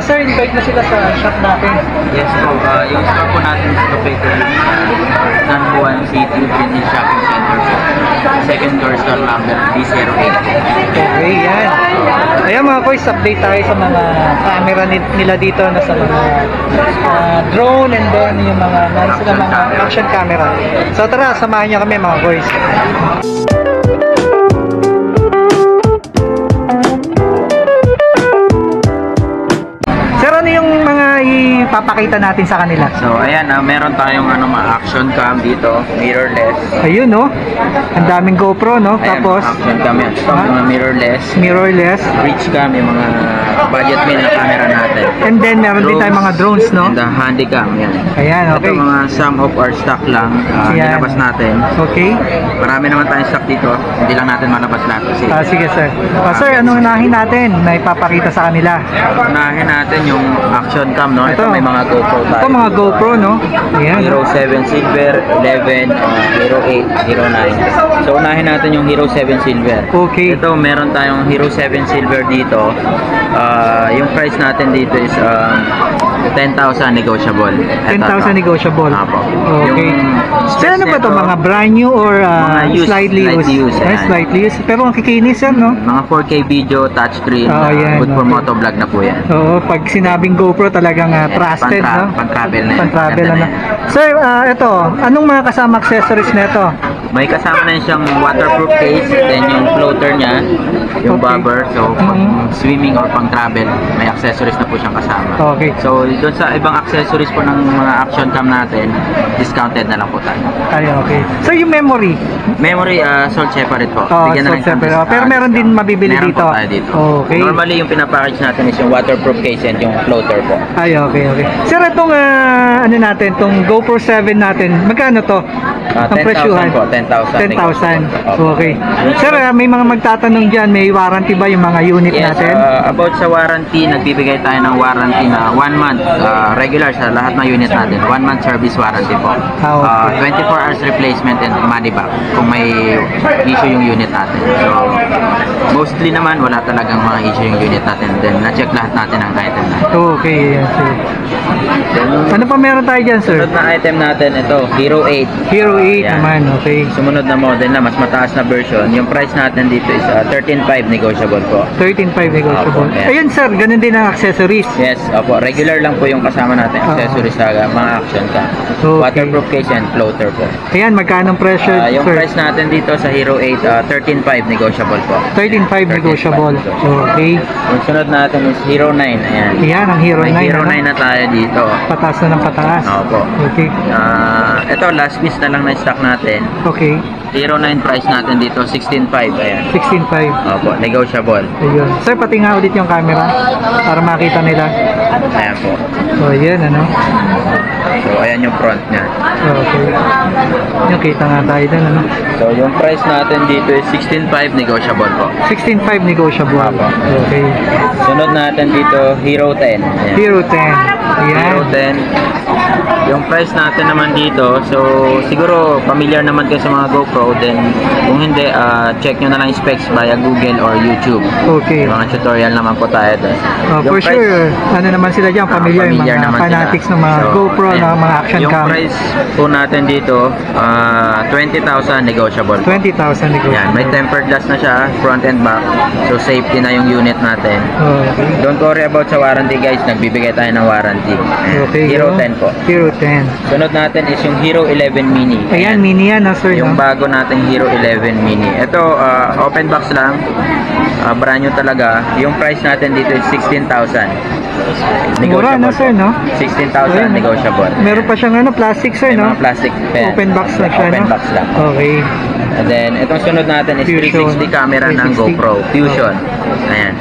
Sir, invite na sila sa shop natin. Yes po, yung store po natin is located in San Juan City, Business Shopping Center po. Second door store number D08. Okay, yan. Ayan mga koys, update tayo sa mga camera nila dito na sa mga drone and then yung mga action camera. So tara, samahan niyo kami mga koys. Sir, ano yung mga ipapakita natin sa kanila? So ayan, meron tayong mga action cam dito, mirrorless. Ayun no, ang daming GoPro no. Ayan, tapos action cam yan. Ito mga mirrorless, bridge cam, yung mga budget meal na camera natin. and then meron din tayong mga drones no. And the handy cam yan. Ayan, okay. Ito mga some of our stock lang, nilabas natin. Okay. Marami naman tayong stock dito, hindi lang natin malabas lahat kasi. Sige sir. Sir, anong unahin natin na ipapakita sa kanila? Unahin natin yung action cam no. Ito Ito may mga GoPro tayo. Ito mga GoPro no. Ayan. Hero 7 Silver, 11, Hero 8, Hero 9. So unahin natin yung Hero 7 Silver. Okay. Ito meron tayong Hero 7 Silver dito. Yung price natin dito is 10,000 negotiable. 10,000 negotiable. Apo. Okay. So ano ba to, mga brand new or slightly used? Slightly used. Pero ang kikinis yan no. Mga 4K video, touchscreen, good for motovlog na po yan. Oo, pag sinabing GoPro talagang trusted no. Pang-travel na yan. Pang-travel na. Sir, ito, anong mga kasama accessories nito? May kasama na siyang waterproof case, then yung floater niya, yung bobber, so pang swimming or pang travel, may accessories na po siyang kasama. Okay. So doon sa ibang accessories po ng mga action cam natin, discounted na lang po tayo. Ay, okay. So yung memory? Memory, sold separate po. Sold separate. Pero meron din mabibili meron dito? Po tayo dito. Okay. Normally yung pinapackage natin is yung waterproof case and yung floater po. Ay, okay. Sir, itong ano natin, itong GoPro 7 natin, magkano to? Ang presyuhan? 10,000. 10,000. Okay. Sir, may mga magtatanong dyan, may warranty ba yung mga unit natin? About sa warranty, nagbibigay tayo ng warranty na 1 month, regular sa lahat ng unit natin, 1 month service warranty po. 24 hours replacement and money back kung may issue yung unit natin. So, mostly naman, wala talagang mga issue yung unit natin. Then, na-check lahat natin ang item natin. Okay, yes, sir. Ano pa meron tayo dyan, sir? Sunod na item natin, ito, Hero 8. Hero 8 naman, okay. Sumunod na model na, mas mataas na version. Yung price natin dito is 13,500 negotiable po. 13,500 negotiable. Opo, yeah. Ayun, sir, ganun din ang accessories. Yes, opo. Regular lang po yung kasama natin. Accessories sa mga action cam. Okay. Waterproof case and floater po. Ayan, magkano presyo, Yung sir? price natin dito sa Hero 8, 13,500 negotiable po. 13,500 negotiable. Okay. Yung sunod natin is Hero 9. Ayan. Ayan, ang Hero 9. May Hero 9 na tayo dito. Pataas na ng pataas. Opo. Okay. Ito, last piece na lang na stock natin. Okay. Hero 9 price natin dito, 16,500. Ayan. 16,500. Opo, negotiable. Ayun. Sir, pati nga ulit yung camera para makita nila. Ayan po. So, ayan, ano? So, ayan yung front niya. Okay. Yung kita nga tayo dun, ano? So, yung price natin dito is 16,500 negotiable po. 16,500 negotiable. Apo. Okay. Sunod natin dito, Hero 10. Ayan. Hero 10. Ayan. Hero 10. Yung price natin naman dito, so siguro familiar naman kayo sa mga GoPro, then kung hindi, check nyo na lang yung specs via Google or YouTube. Okay. Yung mga tutorial naman po tayo doon. For sure, ano naman sila dyan, familiar yung mga fanatics ng mga GoPro, ng mga action yung cam. Yung price po natin dito, 20,000 negotiable. 20,000 negotiable. Yan, may tempered glass na siya, front and back. So safety na yung unit natin. Okay. Don't worry about sa warranty guys, nagbibigay tayo ng warranty. Okay. Hero 10 po. Hero 10. Sunod natin is yung Hero 11 Mini. Ayan, mini yan, sir. Yung bago nating Hero 11 Mini. Ito, open box lang. Brand new talaga. Yung price natin dito is 16,000. Mura na, sir, no? 16,000 negotiable. Meron pa siyang plastic, sir, no? Mga plastic pen. Open box na siya, Open no? box lang. Okay. And then, itong sunod natin is Fusion. 360 camera ng 360. GoPro. Fusion. Ayan.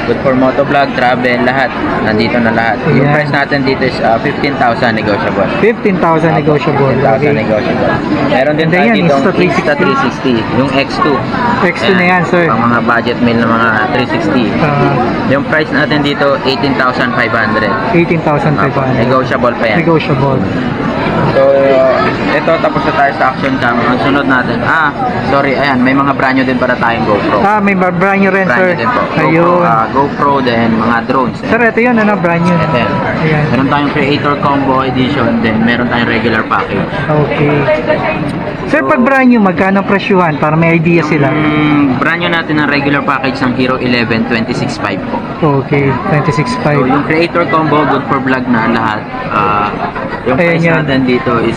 Good for motovlog, travel, lahat. Nandito na lahat. Ayan. Yung price natin dito is 15,000 negotiable. 15,000 negotiable. 15,000 Okay. negotiable. Meron din tayo Ayan, dito ang Insta360. Insta360. Yung X2. X2 na yan, sir. Ang mga budget meal na mga 360. Yung price natin dito, 18,500. 18,500. Negotiable pa yan. Negotiable. So, ito tapos na tayo sa action cam. Ang sunod natin, sorry, ayan, may mga brand new din para tayong GoPro. May brand new rin, Brand sir. new din po. Ayun. GoPro din, mga drones. Sir, ito yun, ano, brand new. Ito yan. Ayan. Meron tayong Creator Combo Edition, then meron tayong regular package. Okay. Sir, pag brand new, magkano presyuhan para may idea sila? Brand new natin ang regular package ng Hero 11 26.5 po. Okay, So, 26.5. yung Creator Combo, good for vlog na lahat. Yung Ayan price yan. natin dito is,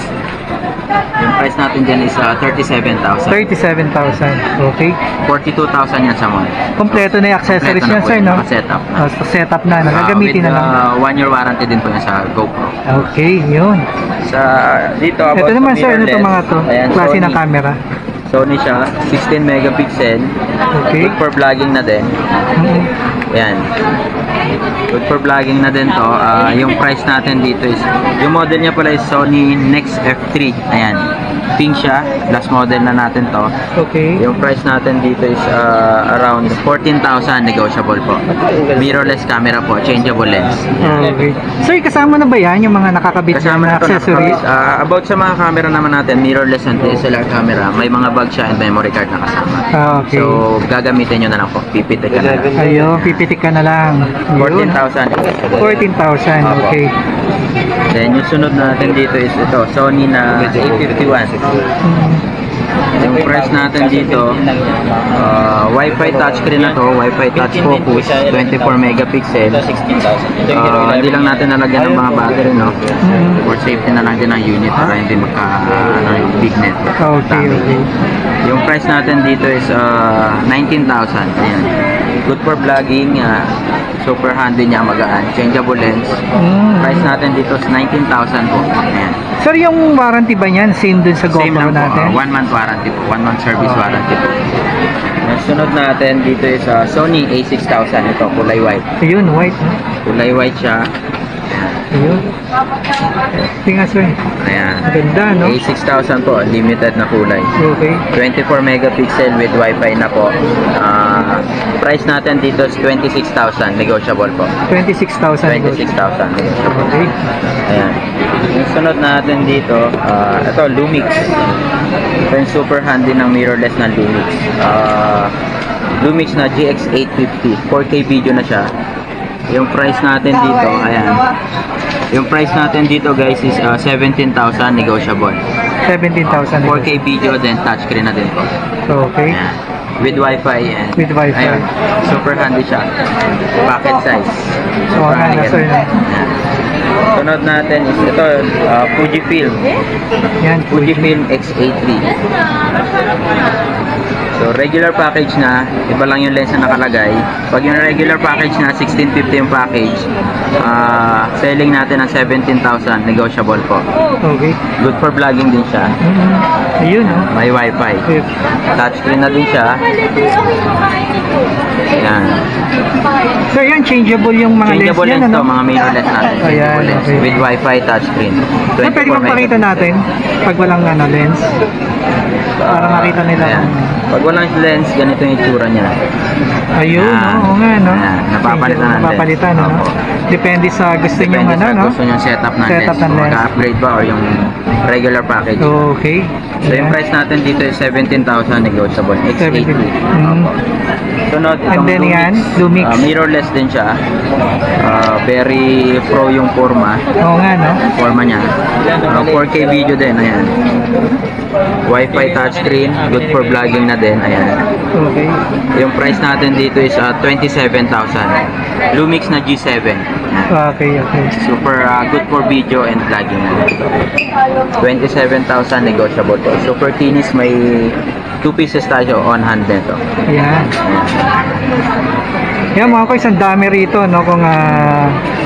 yung price natin dyan is 37,000. 37,000. Okay. 42,000 yan sa mall. Kompleto na yung accessories Kompleto na yan, po sir, yun, no? naka-setup na. Setup na, nagagamitin na lang. 1 year warranty din po yan sa GoPro. Okay, yun. Sa dito about Ito naman, sa sir, ano mirrorless, itong mga to? ayan, Klase Sony. ng camera. Sony siya, 16 megapixel. Okay. Good for vlogging na din. Mhm. Ayan. Good for vlogging na din to. Yung price natin dito is, yung model niya pala is Sony Nex F3. Ayan. Pink siya. Last model na natin to. Okay. Yung price natin dito is around 14,000 negotiable po. Mirrorless camera po, changeable lens. Okay. Sir, kasama na ba yan yung mga nakakabit Kasama na na to accessories? about sa mga camera naman natin, mirrorless and DSLR camera, may mga bag siya and memory card na kasama. Okay. So, gagamitin nyo na lang po. Pipitik ka na lang. Ayun, pipitik ka na lang. Yun. 14,000. 14,000, okay. Then, yung sunod natin dito is ito, Sony na A51. Yung price natin dito, Wi-Fi touchscreen na to, Wi-Fi touch focus, 24 megapixel. Hindi lang natin nalagyan ng mga battery, no? For safety na lang din ng unit para hindi yung big net. Okay, okay. Yung price natin dito is 19,000. Ayan. Good for vlogging, super handy niya, magaan, changeable lens. Price natin dito is 19,000 po. Ayan. Sir, yung warranty ba niyan? Same dun sa Same GoPro lang po, natin? 1 month warranty po, 1 month service warranty po. Yung sunod natin dito is Sony A6000, ito kulay white. Ayun, white. no? Kulay white siya. Ayun. Tingnan, sir. Ayan. Ganda, no? A6000 po, limited na kulay. Okay. 24 megapixel with Wi-Fi na po. Price natin dito is 26,000, negotiable po. 26,000. 26,000, negotiable. Okay. Ayan. Yung sunod natin dito, ito Lumix. Ito yung super handy ng mirrorless na Lumix. Lumix na GX850. 4K video na siya. Yung price natin dito, ayan. Yung price natin dito guys is 17,000 negotiable. 17,000. 4K video then touchscreen na din po. Okay. Ayan. With Wi-Fi and With Wi-Fi. ayun, super handy siya. Pocket size. So, Super ano, handy sir? ganun. Ayan. Sunod natin is ito, Fujifilm. Yan, Fujifilm X-A3. So, regular package na, iba lang yung lens na nakalagay. Pag yung regular package na, 1650 yung package, selling natin ng 17,000, negotiable po. Okay. Good for vlogging din siya. Ayun, no? May Wi-Fi. Yes. Touchscreen na din siya. Yan. Sir, yan, changeable yung mga Changeable lens lens yan, to, ano? mga mirrorless natin. Ayan, Changeable lens okay. with Wi-Fi touchscreen. Sir, pwede magpakita natin pag walang lens. Para makita nila. Ayan. Pag walang lens, ganito yung itsura niya. Ayun, Ayan. oo nga, no? Ayan, napapalitan ng lens. Napapalitan, no? Opo. Depende sa gusto nyo, Depende ano, sa no? gusto nyo setup ng Setup lens. ng Kung lens. mag-upgrade ba or yung regular package. Okay. So yung Ayan. price natin dito is 17,000 negotiable. X80. 17. Opo. Sunod, And itong then yan, Lumix. Mirrorless din siya. Very pro yung forma. Oo nga, no? Forma niya. 4K video din. Ayan. Wi-Fi touchscreen. Good for vlogging na din. Ayan. Okay. Yung price natin dito is 27,000. Lumix na G7. Okay, okay. Super good for video and vlogging na din. 27,000 negotiable to. Super kinis, may 2 pieces tayo on hand nito. Ayan. Yan mga ko, isang dami rito, no? Kung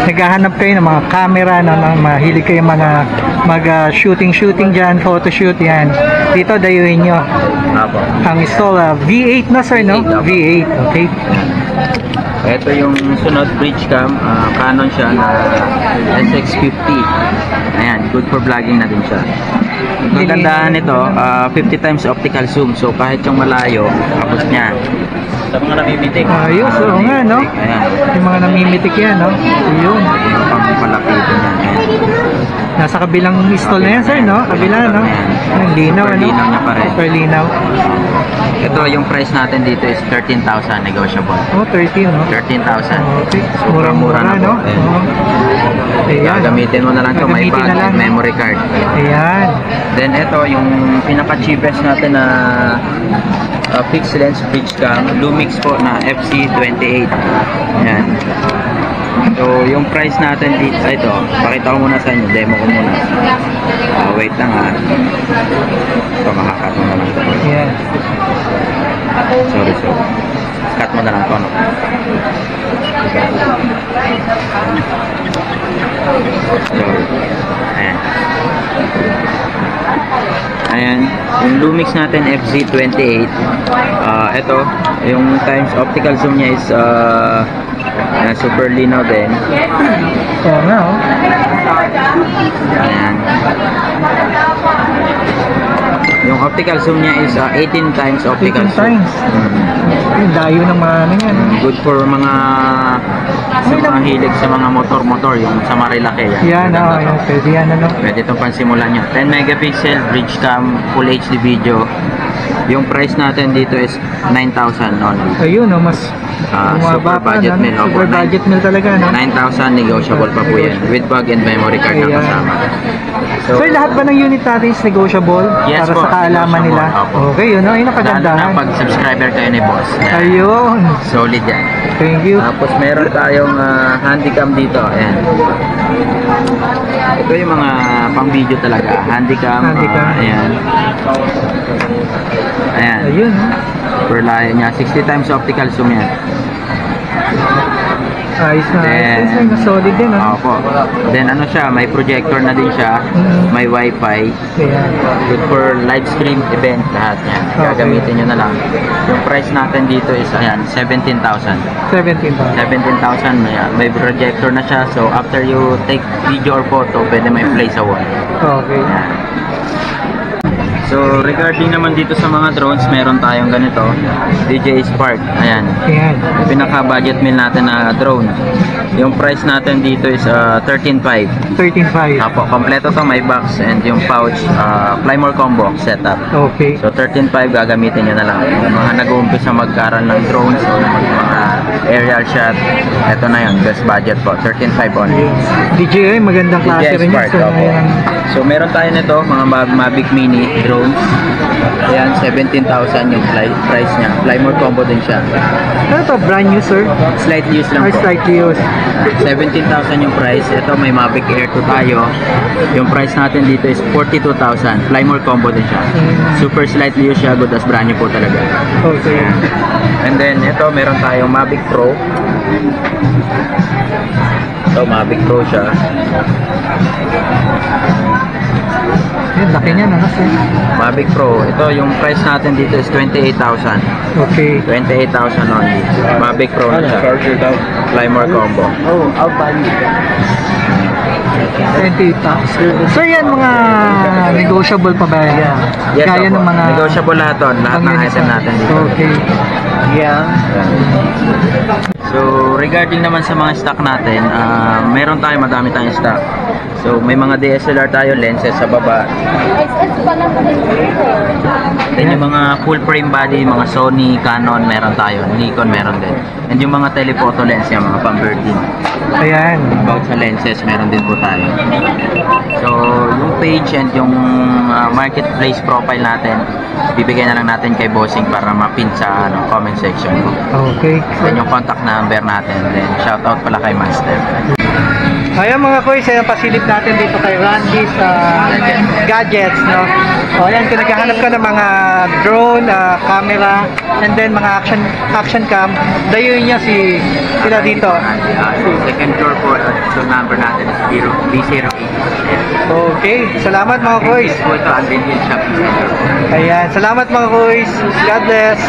naghahanap kayo ng mga camera, no? Mahilig kayo mga mag-shooting dyan, photoshoot, yan. Dito, dayuhin nyo. Apo. Ang install, V8 na, sir, no? V8, V8, okay. Ito yung sunod bridge cam, Canon siya na SX50. Ayan, good for vlogging na din siya. Ang gandahan nito, 50 times optical zoom. So kahit yung malayo, abot niya. Sa mga namimitik. Ayos, oo nga, no? Ayan. Yung mga namimitik yan, no? Ayun. Yung pang palapitin niya. Ayan. Nasa kabilang stall na yan, sir, no? Kabila, no? Ang linaw, Super ano? linaw niya pa rin. Super linaw. Ito, yung price natin dito is 13,000 negotiable. Oh, 13, no? 13,000. Okay. Mura-mura Mura-mura, na no? po. Ayan. Ayan. Gagamitin mo na lang ito, may Gagamitin bag na lang. and memory card. Ayan. Then ito, yung pinaka-cheapest natin na fixed lens bridge cam, Lumix po na FC28. Ayan. So, yung price natin dito, ito, pakita ko muna sa inyo, demo ko muna. Wait lang ha. Ito, makakat mo na lang. Ayan. Sorry. Cut mo na lang ito, no? Sorry. Ayan. Ayan. Yung Lumix natin, FC28. Ito, yung times optical zoom niya is super linaw din. Oo nga, oh. Ayan. Yung optical zoom niya is 18 times optical 18 zoom. times. Yung dayo ng mga ano yan. Good for mga sa mga hilig sa mga motor-motor, yung sa marilaki yan. Yan, oh, yan. Pwede yan, ano? Pwede itong pansimulan nyo. 10 megapixel, bridge cam, full HD video. Yung price natin dito is 9,000 only. Ayun, oh, mas Super budget ano? meal. Super budget meal talaga, no? 9,000 negotiable pa po yan. With bag and memory card na Ayan. kasama. So, Sir, lahat ba ng unit natin is negotiable? Yes para po, sa kaalaman nila? negotiable. Opo. Okay, yun, oh, yun ang lalo na kagandahan. pag subscriber kayo ni boss. Yan. Ayun. Solid yan. Thank you. Tapos meron tayong handycam dito. Ayan. Ito yung mga pang-video talaga. Handycam. Handycam. Ayan. Ayan. Ayun, oh. Per layo niya. 60 times optical zoom yan. Ayos na. Then, Ayos na, solid din, oh. Opo. Then ano siya, may projector na din siya. Mhm. May wifi. Ayan. Good for live stream event lahat niya. Okay. Gagamitin nyo na lang. Yung price natin dito is ayan, 17,000. 17 ba? 17,000 may projector na siya. So after you take video or photo, pwede may play sa wall. Okay. Ayan. So regarding naman dito sa mga drones, meron tayong ganito, DJI Spark. Ayan. Ayan. Yung pinaka-budget meal natin na drone. Yung price natin dito is 13,500. 13.5. Apo, kompleto to, may box and yung pouch, Flymore combo setup. Okay. So 13,500 gagamitin nyo na lang. Yung mga nag-uumpisa magkaroon ng drones o mga aerial shot, eto na yun, best budget po, 13,500 only. DJI, magandang klase DJI rin yun. Spark, So, opo. ayan. So meron tayo nito, mga Mavic Mini drones. Ayan, 17,000 yung price niya. Flymore combo din siya. Ano to? Brand new, sir? Slight use lang Or po. slightly used? 17,000 yung price. Ito may Mavic Air 2 tayo. Yung price natin dito is 42,000. Flymore combo din siya. Super slightly used siya. Good as brand new po talaga. Okay. And then ito meron tayong Mavic Pro. Ito Mavic Pro siya. Yun, laki niya, no? Sir? Mavic Pro. Ito yung price natin dito is 28,000. Okay. 28,000 only. Mavic Pro na siya. Flymore combo. Oh, out value. 28,000. Sir, yan mga negotiable pa ba yan? Yes, Kaya opo. ng mga... Negotiable lahat on. Lahat ng pang-units item na- natin dito. Okay. Yeah. So, regarding naman sa mga stock natin, meron tayo, madami tayong stock. So, may mga DSLR tayo, lenses sa baba. Then yung mga full frame body, mga Sony, Canon, meron tayo. Nikon, meron din. And yung mga telephoto lens, yung mga pang-birding. Ayan. About sa lenses, meron din po tayo. So, yung page and yung marketplace profile natin, bibigyan na lang natin kay Bossing para mapin sa comment section. Okay. Then yung contact number natin. Then shoutout pala kay Master. Ayan mga kuys, ayan pasilip natin dito kay Randy sa gadgets, no? O ayan, kung naghahanap ka ng mga drone, camera, and then mga action cam, dayuin niya sila dito. Second floor po, so number natin is B08. Okay, salamat mga kuys. Po ito, Andin Shopping Center. Ayan, salamat mga kuys. God bless.